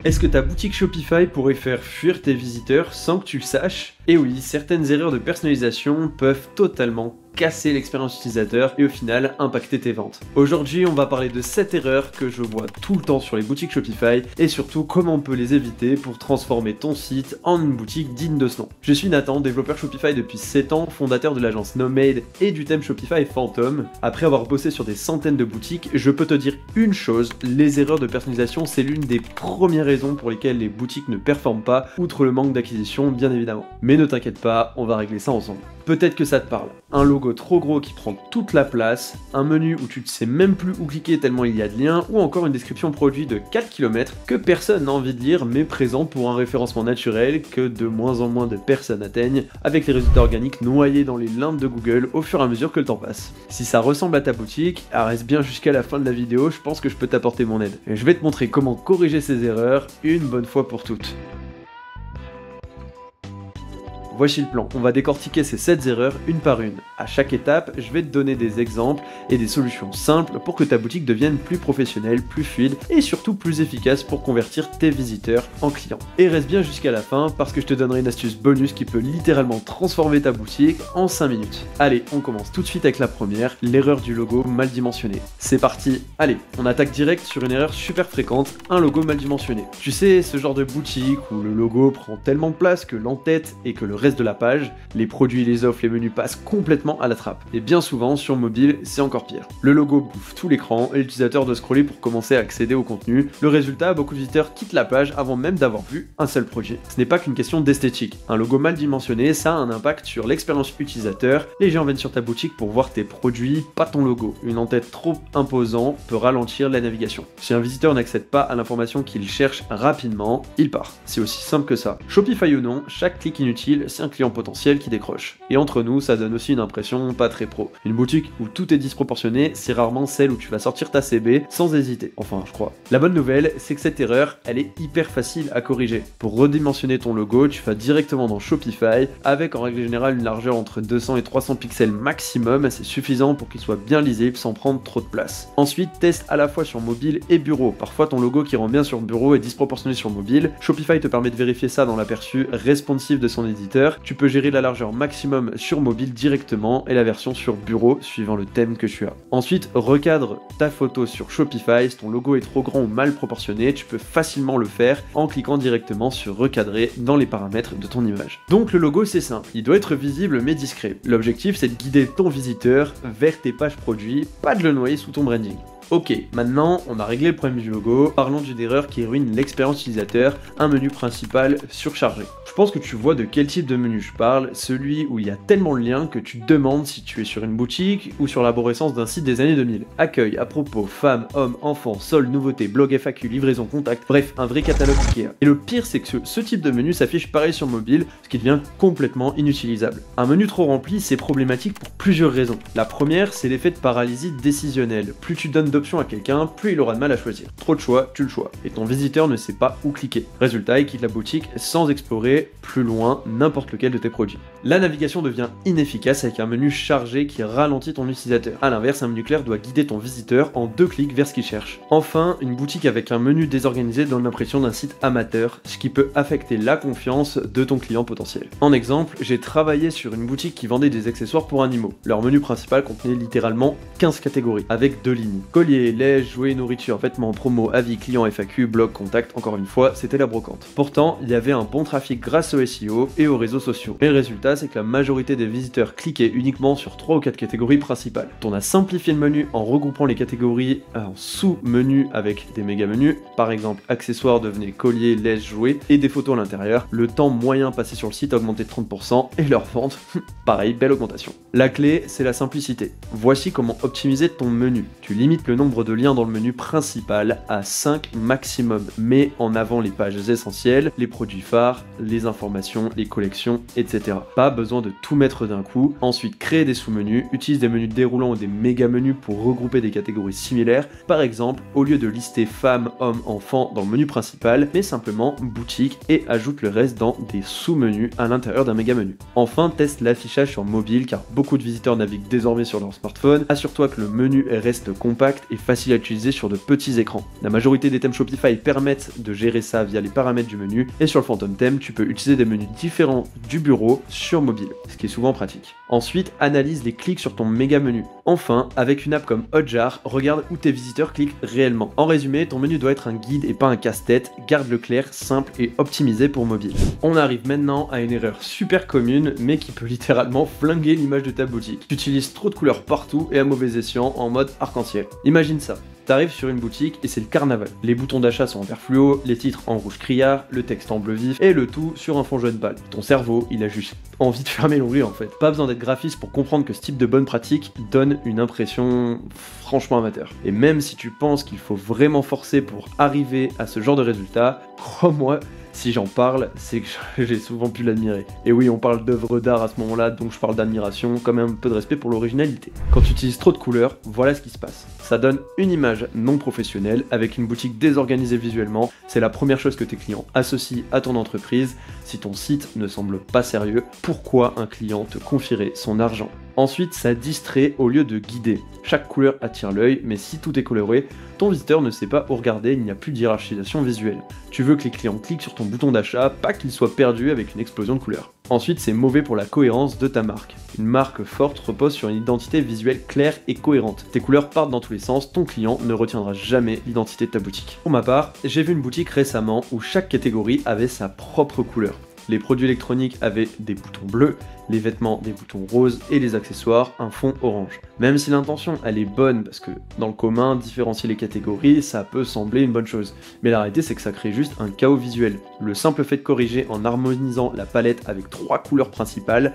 Est-ce que ta boutique Shopify pourrait faire fuir tes visiteurs sans que tu le saches? Et oui, certaines erreurs de personnalisation peuvent totalement casser l'expérience utilisateur et au final impacter tes ventes. Aujourd'hui, on va parler de 7 erreurs que je vois tout le temps sur les boutiques Shopify et surtout comment on peut les éviter pour transformer ton site en une boutique digne de ce nom. Je suis Nathan, développeur Shopify depuis 7 ans, fondateur de l'agence Nomade et du thème Shopify Phantom. Après avoir bossé sur des centaines de boutiques, je peux te dire une chose, les erreurs de personnalisation, c'est l'une des premières raisons pour lesquelles les boutiques ne performent pas, outre le manque d'acquisition bien évidemment. Mais ne t'inquiète pas, on va régler ça ensemble. Peut-être que ça te parle. Un logo trop gros qui prend toute la place, un menu où tu ne sais même plus où cliquer tellement il y a de liens, ou encore une description produit de 4 km que personne n'a envie de lire mais présent pour un référencement naturel que de moins en moins de personnes atteignent, avec les résultats organiques noyés dans les limbes de Google au fur et à mesure que le temps passe. Si ça ressemble à ta boutique, reste bien jusqu'à la fin de la vidéo, je pense que je peux t'apporter mon aide. Et je vais te montrer comment corriger ces erreurs une bonne fois pour toutes. Voici le plan, on va décortiquer ces 7 erreurs une par une. À chaque étape, je vais te donner des exemples et des solutions simples pour que ta boutique devienne plus professionnelle, plus fluide et surtout plus efficace pour convertir tes visiteurs en clients. Et reste bien jusqu'à la fin parce que je te donnerai une astuce bonus qui peut littéralement transformer ta boutique en 5 minutes. Allez, on commence tout de suite avec la première, l'erreur du logo mal dimensionné. C'est parti, allez, on attaque direct sur une erreur super fréquente, un logo mal dimensionné. Tu sais, ce genre de boutique où le logo prend tellement de place que l'entête et que le reste de la page, les produits, les offres, les menus passent complètement à la trappe. Et bien souvent, sur mobile, c'est encore pire. Le logo bouffe tout l'écran et l'utilisateur doit scroller pour commencer à accéder au contenu. Le résultat, beaucoup de visiteurs quittent la page avant même d'avoir vu un seul produit. Ce n'est pas qu'une question d'esthétique. Un logo mal dimensionné, ça a un impact sur l'expérience utilisateur. Les gens viennent sur ta boutique pour voir tes produits, pas ton logo. Une en-tête trop imposante peut ralentir la navigation. Si un visiteur n'accède pas à l'information qu'il cherche rapidement, il part. C'est aussi simple que ça. Shopify ou non, chaque clic inutile, c'est un client potentiel qui décroche. Et entre nous, ça donne aussi une impression pas très pro. Une boutique où tout est disproportionné, c'est rarement celle où tu vas sortir ta CB sans hésiter. Enfin, je crois. La bonne nouvelle, c'est que cette erreur, elle est hyper facile à corriger. Pour redimensionner ton logo, tu vas directement dans Shopify, avec en règle générale une largeur entre 200 et 300 pixels maximum, c'est suffisant pour qu'il soit bien lisible sans prendre trop de place. Ensuite, teste à la fois sur mobile et bureau. Parfois, ton logo qui rend bien sur bureau est disproportionné sur mobile. Shopify te permet de vérifier ça dans l'aperçu responsive de son éditeur. Tu peux gérer la largeur maximum sur mobile directement et la version sur bureau suivant le thème que tu as. Ensuite, recadre ta photo sur Shopify. Si ton logo est trop grand ou mal proportionné, tu peux facilement le faire en cliquant directement sur recadrer dans les paramètres de ton image. Donc le logo, c'est simple, il doit être visible mais discret. L'objectif, c'est de guider ton visiteur vers tes pages produits, pas de le noyer sous ton branding. Ok, maintenant on a réglé le problème du logo, parlons d'une erreur qui ruine l'expérience utilisateur, un menu principal surchargé. Je pense que tu vois de quel type de menu je parle, celui où il y a tellement de liens que tu te demandes si tu es sur une boutique ou sur l'arborescence d'un site des années 2000. Accueil, à propos, femmes, hommes, enfants, soldes, nouveautés, blog FAQ, livraison, contact, bref, un vrai catalogue Ikea. Et le pire c'est que ce type de menu s'affiche pareil sur mobile, ce qui devient complètement inutilisable. Un menu trop rempli, c'est problématique pour plusieurs raisons. La première, c'est l'effet de paralysie décisionnelle. Plus tu donnes d'options à quelqu'un, plus il aura de mal à choisir. Trop de choix, tu le choix. Et ton visiteur ne sait pas où cliquer. Résultat, il quitte la boutique sans explorer plus loin n'importe lequel de tes produits. La navigation devient inefficace avec un menu chargé qui ralentit ton utilisateur. A l'inverse, un menu clair doit guider ton visiteur en 2 clics vers ce qu'il cherche. Enfin, une boutique avec un menu désorganisé donne l'impression d'un site amateur, ce qui peut affecter la confiance de ton client potentiel. En exemple, j'ai travaillé sur une boutique qui vendait des accessoires pour animaux. Leur menu principal contenait littéralement 15 catégories, avec 2 lignes. Collier, lait, jouets, nourriture, vêtements, promo, avis, clients, FAQ, blog, contact, encore une fois, c'était la brocante. Pourtant, il y avait un bon trafic grâce au SEO et aux réseaux sociaux. Et le résultat, c'est que la majorité des visiteurs cliquaient uniquement sur 3 ou 4 catégories principales. On a simplifié le menu en regroupant les catégories en sous-menus avec des méga-menus. Par exemple, accessoires devenaient collier, lait, jouets et des photos à l'intérieur. Le temps moyen passé sur le site a augmenté de 30% et leur vente, pareil, belle augmentation. La clé, c'est la simplicité. Voici comment optimiser ton menu. Tu limites le nombre de liens dans le menu principal à 5 maximum. Mets en avant les pages essentielles, les produits phares, les informations, les collections, etc. Pas besoin de tout mettre d'un coup. Ensuite, créer des sous-menus, utilise des menus déroulants ou des méga-menus pour regrouper des catégories similaires. Par exemple, au lieu de lister femmes, hommes, enfants dans le menu principal, mets simplement boutique et ajoute le reste dans des sous-menus à l'intérieur d'un méga-menu. Enfin, teste l'affichage sur mobile car beaucoup de visiteurs naviguent désormais sur leur smartphone. Assure-toi que le menu reste compact et facile à utiliser sur de petits écrans. La majorité des thèmes Shopify permettent de gérer ça via les paramètres du menu et sur le Phantom Theme, tu peux utiliser des menus différents du bureau sur mobile, ce qui est souvent pratique. Ensuite, analyse les clics sur ton méga menu. Enfin, avec une app comme Hotjar, regarde où tes visiteurs cliquent réellement. En résumé, ton menu doit être un guide et pas un casse-tête, garde-le clair, simple et optimisé pour mobile. On arrive maintenant à une erreur super commune, mais qui peut littéralement flinguer l'image de ta boutique. Tu utilises trop de couleurs partout et à mauvais escient en mode arc-en-ciel. Imagine ça. T'arrives sur une boutique et c'est le carnaval. Les boutons d'achat sont en vert fluo, les titres en rouge criard, le texte en bleu vif et le tout sur un fond jaune pâle. Ton cerveau, il a juste envie de fermer l'onglet en fait. Pas besoin d'être graphiste pour comprendre que ce type de bonne pratique donne une impression franchement amateur. Et même si tu penses qu'il faut vraiment forcer pour arriver à ce genre de résultat, crois-moi, si j'en parle, c'est que j'ai souvent pu l'admirer. Et oui, on parle d'œuvres d'art à ce moment-là, donc je parle d'admiration, quand même un peu de respect pour l'originalité. Quand tu utilises trop de couleurs, voilà ce qui se passe. Ça donne une image non professionnelle, avec une boutique désorganisée visuellement. C'est la première chose que tes clients associent à ton entreprise. Si ton site ne semble pas sérieux, pourquoi un client te confierait son argent ? Ensuite, ça distrait au lieu de guider. Chaque couleur attire l'œil, mais si tout est coloré, ton visiteur ne sait pas où regarder, il n'y a plus de hiérarchisation visuelle. Tu veux que les clients cliquent sur ton bouton d'achat, pas qu'ils soient perdus avec une explosion de couleurs. Ensuite, c'est mauvais pour la cohérence de ta marque. Une marque forte repose sur une identité visuelle claire et cohérente. Tes couleurs partent dans tous les sens, ton client ne retiendra jamais l'identité de ta boutique. Pour ma part, j'ai vu une boutique récemment où chaque catégorie avait sa propre couleur. Les produits électroniques avaient des boutons bleus, les vêtements des boutons roses et les accessoires un fond orange. Même si l'intention elle est bonne parce que dans le commun, différencier les catégories ça peut sembler une bonne chose. Mais la réalité c'est que ça crée juste un chaos visuel. Le simple fait de corriger en harmonisant la palette avec 3 couleurs principales,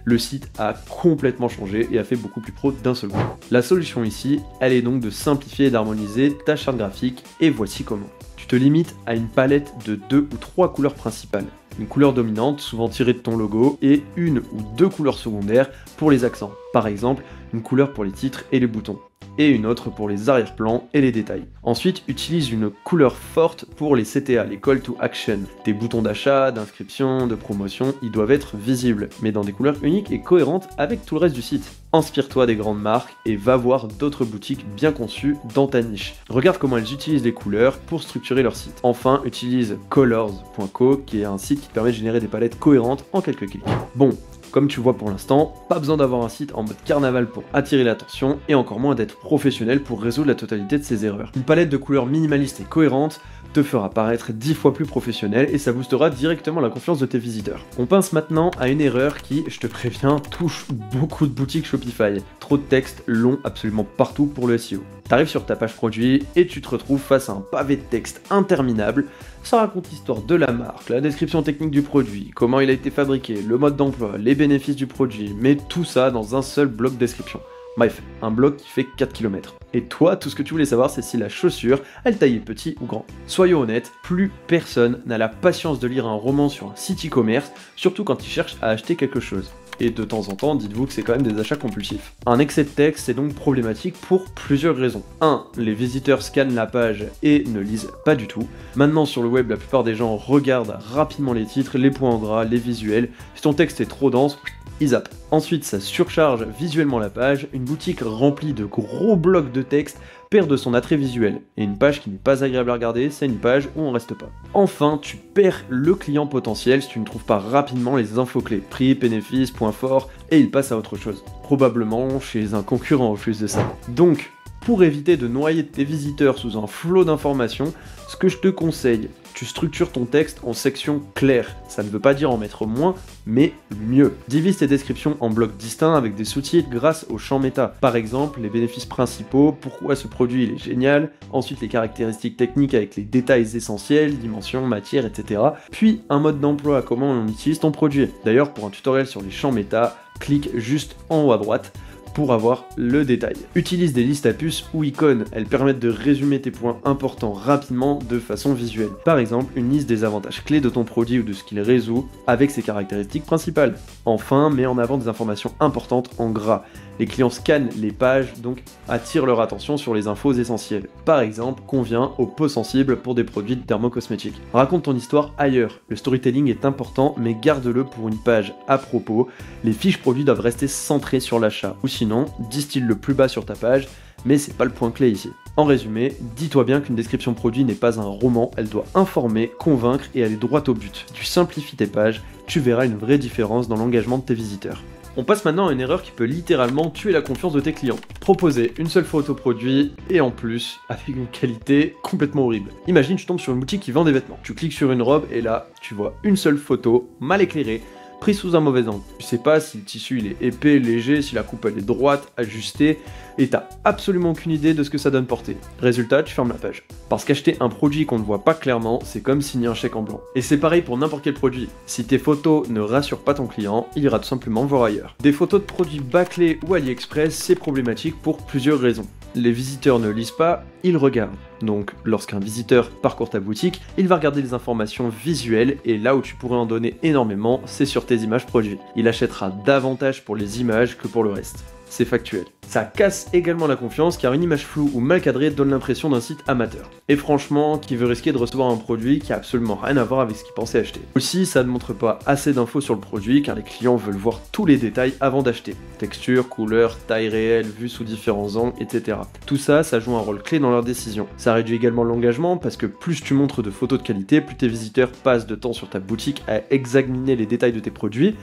le site a complètement changé et a fait beaucoup plus pro d'un seul coup. La solution ici, elle est donc de simplifier et d'harmoniser ta charte graphique et voici comment. Tu te limites à une palette de 2 ou 3 couleurs principales. Une couleur dominante, souvent tirée de ton logo, et une ou 2 couleurs secondaires pour les accents. Par exemple, une couleur pour les titres et les boutons, et une autre pour les arrière-plans et les détails. Ensuite, utilise une couleur forte pour les CTA, les Call to Action. Tes boutons d'achat, d'inscription, de promotion, ils doivent être visibles, mais dans des couleurs uniques et cohérentes avec tout le reste du site. Inspire-toi des grandes marques et va voir d'autres boutiques bien conçues dans ta niche. Regarde comment elles utilisent les couleurs pour structurer leur site. Enfin, utilise colors.co qui est un site qui te permet de générer des palettes cohérentes en quelques clics. Bon, comme tu vois pour l'instant, pas besoin d'avoir un site en mode carnaval pour attirer l'attention et encore moins d'être professionnel pour résoudre la totalité de ces erreurs. Une palette de couleurs minimaliste et cohérente te fera paraître 10 fois plus professionnel et ça boostera directement la confiance de tes visiteurs. On passe maintenant à une erreur qui, je te préviens, touche beaucoup de boutiques Shopify. Trop de texte long absolument partout pour le SEO. T'arrives sur ta page produit et tu te retrouves face à un pavé de texte interminable. Ça raconte l'histoire de la marque, la description technique du produit, comment il a été fabriqué, le mode d'emploi, les bénéfices du produit, mais tout ça dans un seul bloc description. Bref, un bloc qui fait 4 km. Et toi, tout ce que tu voulais savoir, c'est si la chaussure, elle taillait petit ou grand. Soyons honnêtes, plus personne n'a la patience de lire un roman sur un site e-commerce, surtout quand il cherche à acheter quelque chose. Et de temps en temps, dites-vous que c'est quand même des achats compulsifs. Un excès de texte est donc problématique pour plusieurs raisons. 1. Les visiteurs scannent la page et ne lisent pas du tout. Maintenant sur le web, la plupart des gens regardent rapidement les titres, les points en gras, les visuels. Si ton texte est trop dense, ils zappent. Ensuite, ça surcharge visuellement la page. Une boutique remplie de gros blocs de texte perd de son attrait visuel. Et une page qui n'est pas agréable à regarder, c'est une page où on reste pas. Enfin, tu perds le client potentiel si tu ne trouves pas rapidement les infos clés. Prix, bénéfices, points forts, et il passe à autre chose. Probablement chez un concurrent en plus de ça. Donc, pour éviter de noyer tes visiteurs sous un flot d'informations, ce que je te conseille, tu structures ton texte en sections claires. Ça ne veut pas dire en mettre moins, mais mieux. Divise tes descriptions en blocs distincts avec des sous-titres grâce aux champs méta. Par exemple, les bénéfices principaux, pourquoi ce produit il est génial, ensuite les caractéristiques techniques avec les détails essentiels, dimensions, matières, etc. Puis un mode d'emploi, comment on utilise ton produit. D'ailleurs, pour un tutoriel sur les champs méta, clique juste en haut à droite. pour avoir le détail. Utilise des listes à puces ou icônes, elles permettent de résumer tes points importants rapidement de façon visuelle. Par exemple, une liste des avantages clés de ton produit ou de ce qu'il résout avec ses caractéristiques principales. Enfin, mets en avant des informations importantes en gras. Les clients scannent les pages, donc attirent leur attention sur les infos essentielles. Par exemple, convient aux peaux sensibles pour des produits de dermocosmétiques. Raconte ton histoire ailleurs. Le storytelling est important, mais garde-le pour une page à propos. Les fiches produits doivent rester centrées sur l'achat. Ou sinon, distille-le plus bas sur ta page, mais c'est pas le point clé ici. En résumé, dis-toi bien qu'une description produit n'est pas un roman, elle doit informer, convaincre et aller droit au but. Tu simplifies tes pages, tu verras une vraie différence dans l'engagement de tes visiteurs. On passe maintenant à une erreur qui peut littéralement tuer la confiance de tes clients. Proposer une seule photo produit et en plus avec une qualité complètement horrible. Imagine tu tombes sur une boutique qui vend des vêtements. Tu cliques sur une robe et là tu vois une seule photo mal éclairée, prise sous un mauvais angle. Tu sais pas si le tissu il est épais, léger, si la coupe elle est droite, ajustée, et t'as absolument aucune idée de ce que ça donne porter. Résultat, tu fermes la page. Parce qu'acheter un produit qu'on ne voit pas clairement, c'est comme signer un chèque en blanc. Et c'est pareil pour n'importe quel produit. Si tes photos ne rassurent pas ton client, il ira tout simplement voir ailleurs. Des photos de produits bâclés ou AliExpress, c'est problématique pour plusieurs raisons. Les visiteurs ne lisent pas, ils regardent. Donc, lorsqu'un visiteur parcourt ta boutique, il va regarder les informations visuelles et là où tu pourrais en donner énormément, c'est sur tes images produits. Il achètera davantage pour les images que pour le reste. C'est factuel. Ça casse également la confiance car une image floue ou mal cadrée donne l'impression d'un site amateur. Et franchement, qui veut risquer de recevoir un produit qui a absolument rien à voir avec ce qu'il pensait acheter. Aussi, ça ne montre pas assez d'infos sur le produit car les clients veulent voir tous les détails avant d'acheter. Texture, couleur, taille réelle, vue sous différents angles, etc. Tout ça, ça joue un rôle clé dans leur décision. Ça réduit également l'engagement parce que plus tu montres de photos de qualité, plus tes visiteurs passent de temps sur ta boutique à examiner les détails de tes produits.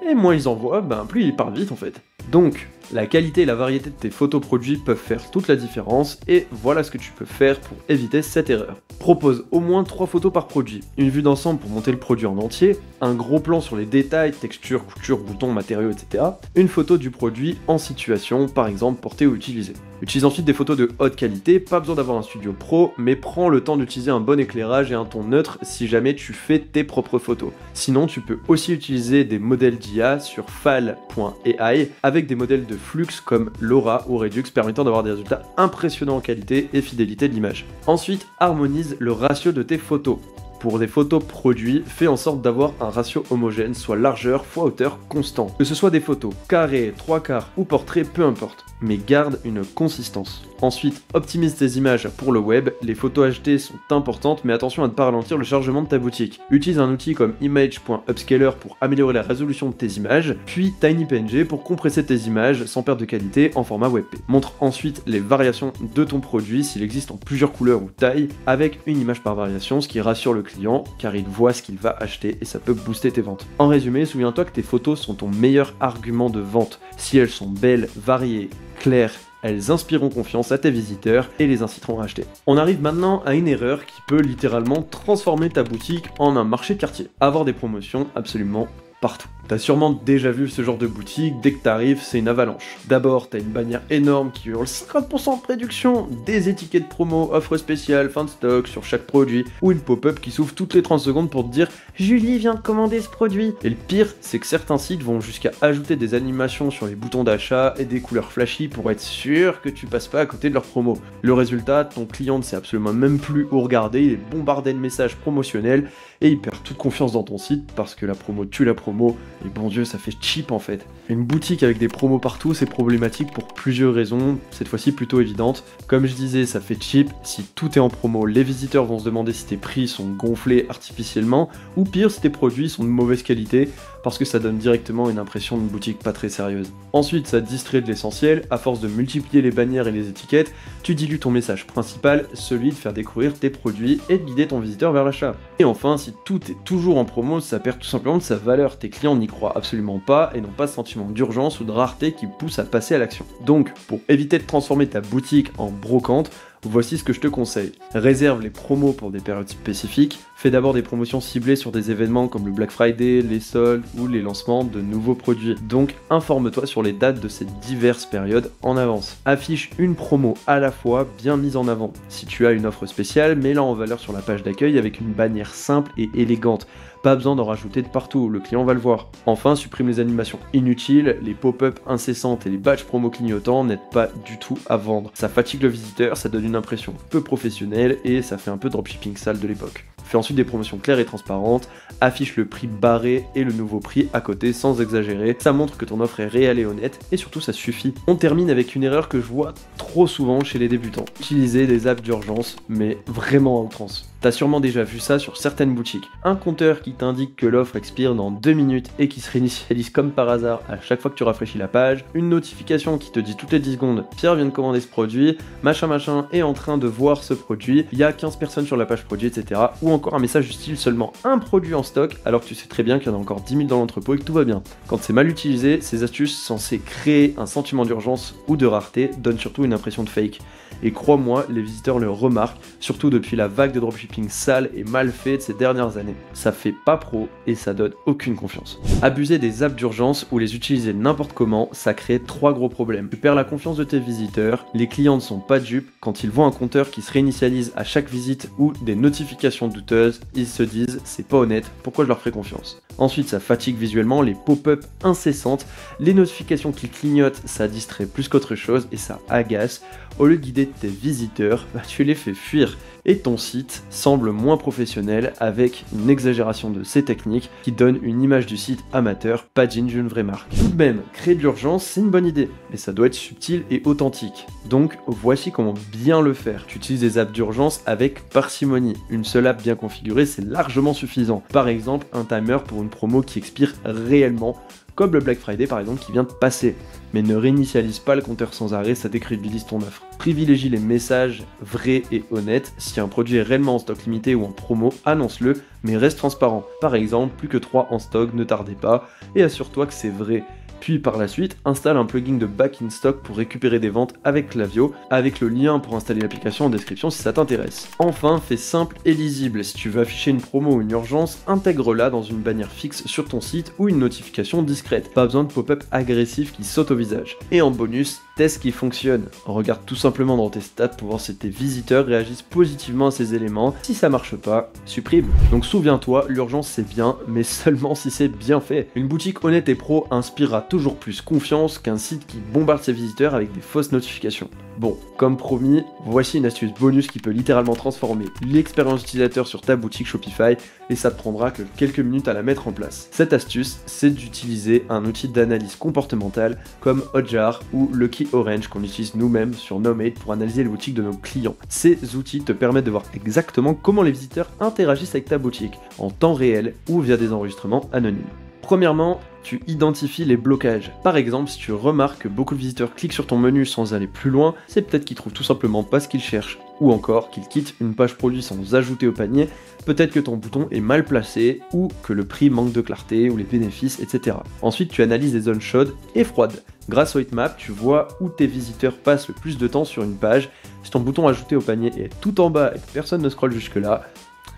Et moins ils en voient, plus ils partent vite en fait. Donc, la qualité et la variété de tes photos produits peuvent faire toute la différence et voilà ce que tu peux faire pour éviter cette erreur. Propose au moins 3 photos par produit. Une vue d'ensemble pour monter le produit en entier, un gros plan sur les détails, texture, couture, boutons, matériaux, etc. Une photo du produit en situation, par exemple porté ou utilisé. Utilise ensuite des photos de haute qualité, pas besoin d'avoir un studio pro, mais prends le temps d'utiliser un bon éclairage et un ton neutre si jamais tu fais tes propres photos. Sinon, tu peux aussi utiliser des modèles d'IA sur fal.ai avec des modèles de Flux comme Laura ou Redux permettant d'avoir des résultats impressionnants en qualité et fidélité de l'image. Ensuite, harmonise le ratio de tes photos. Pour des photos produits, fais en sorte d'avoir un ratio homogène, soit largeur fois hauteur constant. Que ce soit des photos carrées, 3/4 ou portraits, peu importe, mais garde une consistance. Ensuite, optimise tes images pour le web. Les photos HD sont importantes, mais attention à ne pas ralentir le chargement de ta boutique. Utilise un outil comme image.upscaler pour améliorer la résolution de tes images, puis TinyPNG pour compresser tes images sans perte de qualité en format WebP. Montre ensuite les variations de ton produit s'il existe en plusieurs couleurs ou tailles, avec une image par variation, ce qui rassure le client car il voit ce qu'il va acheter et ça peut booster tes ventes. En résumé, souviens-toi que tes photos sont ton meilleur argument de vente. Si elles sont belles, variées, claires, elles inspireront confiance à tes visiteurs et les inciteront à acheter. On arrive maintenant à une erreur qui peut littéralement transformer ta boutique en un marché de quartier. Avoir des promotions absolument partout. T'as sûrement déjà vu ce genre de boutique, dès que t'arrives, c'est une avalanche. D'abord, t'as une bannière énorme qui hurle 50% de réduction, des étiquettes promo, offres spéciales, fin de stock sur chaque produit, ou une pop-up qui s'ouvre toutes les 30 secondes pour te dire « Julie vient de commander ce produit !» Et le pire, c'est que certains sites vont jusqu'à ajouter des animations sur les boutons d'achat et des couleurs flashy pour être sûr que tu passes pas à côté de leur promo. Le résultat, ton client ne sait absolument même plus où regarder, il est bombardé de messages promotionnels et il perd toute confiance dans ton site parce que la promo tue la promo. Et bon Dieu, ça fait cheap en fait. Une boutique avec des promos partout, c'est problématique pour plusieurs raisons, cette fois-ci plutôt évidentes. Comme je disais, ça fait cheap, si tout est en promo, les visiteurs vont se demander si tes prix sont gonflés artificiellement, ou pire, si tes produits sont de mauvaise qualité, parce que ça donne directement une impression d'une boutique pas très sérieuse. Ensuite, ça distrait de l'essentiel, à force de multiplier les bannières et les étiquettes, tu dilues ton message principal, celui de faire découvrir tes produits et de guider ton visiteur vers l'achat. Et enfin, si tout est toujours en promo, ça perd tout simplement de sa valeur, tes clients n'y croient absolument pas et n'ont pas ce sentiment d'urgence ou de rareté qui pousse à passer à l'action. Donc, pour éviter de transformer ta boutique en brocante, Voici ce que je te conseille. Réserve les promos pour des périodes spécifiques, fais d'abord des promotions ciblées sur des événements comme le Black Friday, les soldes ou les lancements de nouveaux produits. Donc informe-toi sur les dates de ces diverses périodes en avance. Affiche une promo à la fois bien mise en avant. Si tu as une offre spéciale, mets-la en valeur sur la page d'accueil avec une bannière simple et élégante. Pas besoin d'en rajouter de partout, le client va le voir. Enfin, supprime les animations inutiles, les pop-up incessantes et les badges promo clignotants n'aident pas du tout à vendre. Ça fatigue le visiteur, ça donne une impression peu professionnelle et ça fait un peu dropshipping sale de l'époque. Fais ensuite des promotions claires et transparentes, affiche le prix barré et le nouveau prix à côté sans exagérer, ça montre que ton offre est réelle et honnête et surtout ça suffit. On termine avec une erreur que je vois trop souvent chez les débutants. Utiliser des apps d'urgence, mais vraiment à outrance. T'as sûrement déjà vu ça sur certaines boutiques. Un compteur qui t'indique que l'offre expire dans 2 minutes et qui se réinitialise comme par hasard à chaque fois que tu rafraîchis la page, une notification qui te dit toutes les 10 secondes « Pierre vient de commander ce produit, machin est en train de voir ce produit, il y a 15 personnes sur la page produit, etc. » ou encore un message du style « Seulement un produit en stock » alors que tu sais très bien qu'il y en a encore 10 000 dans l'entrepôt et que tout va bien. Quand c'est mal utilisé, ces astuces censées créer un sentiment d'urgence ou de rareté donnent surtout une impression de fake. Et crois-moi, les visiteurs le remarquent, surtout depuis la vague de dropshipping sale et mal fait de ces dernières années. Ça fait pas pro et ça donne aucune confiance. Abuser des apps d'urgence ou les utiliser n'importe comment, ça crée 3 gros problèmes. Tu perds la confiance de tes visiteurs, les clients ne sont pas dupes, quand ils voient un compteur qui se réinitialise à chaque visite ou des notifications douteuses, ils se disent c'est pas honnête, pourquoi je leur ferai confiance? Ensuite, ça fatigue visuellement, les pop-up incessantes, les notifications qui clignotent, ça distrait plus qu'autre chose et ça agace. Au lieu de guider tes visiteurs, tu les fais fuir. Et ton site semble moins professionnel avec une exagération de ces techniques qui donne une image du site amateur, pas digne d'une vraie marque. Tout de même, créer de l'urgence, c'est une bonne idée, mais ça doit être subtil et authentique. Donc voici comment bien le faire. Tu utilises des apps d'urgence avec parcimonie. Une seule app bien configurée, c'est largement suffisant. Par exemple, un timer pour une promo qui expire réellement, comme le Black Friday par exemple qui vient de passer. Mais ne réinitialise pas le compteur sans arrêt, ça décrédibilise ton offre. Privilégie les messages vrais et honnêtes. Si un produit est réellement en stock limité ou en promo, annonce-le, mais reste transparent. Par exemple, plus que 3 en stock, ne tardez pas, et assure-toi que c'est vrai. Puis par la suite, installe un plugin de Back in Stock pour récupérer des ventes avec Klaviyo, avec le lien pour installer l'application en description si ça t'intéresse. Enfin, fais simple et lisible. Si tu veux afficher une promo ou une urgence, intègre-la dans une bannière fixe sur ton site ou une notification discrète. Pas besoin de pop-up agressifs qui sautent au visage. Et en bonus, teste qui fonctionne. Regarde tout simplement dans tes stats pour voir si tes visiteurs réagissent positivement à ces éléments. Si ça marche pas, supprime. Donc souviens-toi, l'urgence c'est bien, mais seulement si c'est bien fait. Une boutique honnête et pro inspirera toujours plus confiance qu'un site qui bombarde ses visiteurs avec des fausses notifications. Bon, comme promis, voici une astuce bonus qui peut littéralement transformer l'expérience utilisateur sur ta boutique Shopify et ça te prendra que quelques minutes à la mettre en place. Cette astuce, c'est d'utiliser un outil d'analyse comportementale comme Hotjar ou Lucky Orange qu'on utilise nous-mêmes sur Nomade pour analyser les boutiques de nos clients. Ces outils te permettent de voir exactement comment les visiteurs interagissent avec ta boutique, en temps réel ou via des enregistrements anonymes. Premièrement, tu identifies les blocages. Par exemple, si tu remarques que beaucoup de visiteurs cliquent sur ton menu sans aller plus loin, c'est peut-être qu'ils trouvent tout simplement pas ce qu'ils cherchent. Ou encore qu'ils quittent une page produit sans ajouter au panier, peut-être que ton bouton est mal placé ou que le prix manque de clarté ou les bénéfices, etc. Ensuite, tu analyses les zones chaudes et froides. Grâce au heatmap, tu vois où tes visiteurs passent le plus de temps sur une page. Si ton bouton ajouté au panier est tout en bas et que personne ne scrolle jusque-là,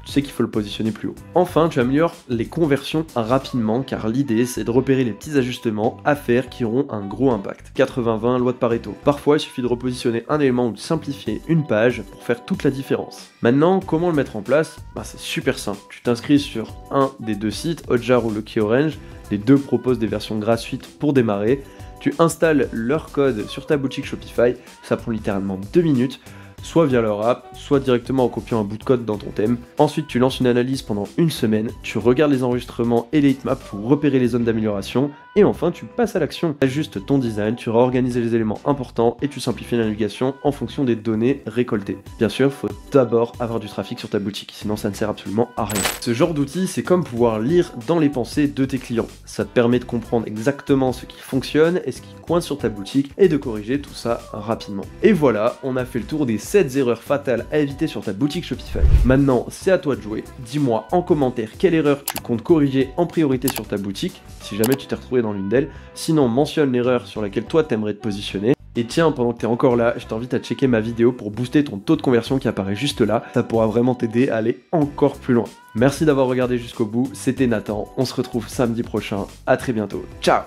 tu sais qu'il faut le positionner plus haut. Enfin, tu améliores les conversions rapidement car l'idée c'est de repérer les petits ajustements à faire qui auront un gros impact. 80-20, loi de Pareto. Parfois, il suffit de repositionner un élément ou de simplifier une page pour faire toute la différence. Maintenant, comment le mettre en place? C'est super simple. Tu t'inscris sur un des deux sites, Hotjar ou Lucky Orange. Les deux proposent des versions gratuites pour démarrer. Tu installes leur code sur ta boutique Shopify. Ça prend littéralement 2 minutes. Soit via leur app, soit directement en copiant un bout de code dans ton thème. Ensuite, tu lances une analyse pendant une semaine, tu regardes les enregistrements et les heatmaps pour repérer les zones d'amélioration, et enfin, tu passes à l'action. Tu ajustes ton design, tu réorganises les éléments importants et tu simplifies la navigation en fonction des données récoltées. Bien sûr, il faut d'abord avoir du trafic sur ta boutique, sinon ça ne sert absolument à rien. Ce genre d'outil, c'est comme pouvoir lire dans les pensées de tes clients. Ça te permet de comprendre exactement ce qui fonctionne et ce qui coince sur ta boutique et de corriger tout ça rapidement. Et voilà, on a fait le tour des 7 erreurs fatales à éviter sur ta boutique Shopify. Maintenant, c'est à toi de jouer. Dis-moi en commentaire quelle erreur tu comptes corriger en priorité sur ta boutique, si jamais tu t'es retrouvé dans l'une d'elles. Sinon, mentionne l'erreur sur laquelle toi t'aimerais te positionner. Et tiens, pendant que t'es encore là, je t'invite à checker ma vidéo pour booster ton taux de conversion qui apparaît juste là, ça pourra vraiment t'aider à aller encore plus loin. Merci d'avoir regardé jusqu'au bout, c'était Nathan, on se retrouve samedi prochain, à très bientôt, ciao!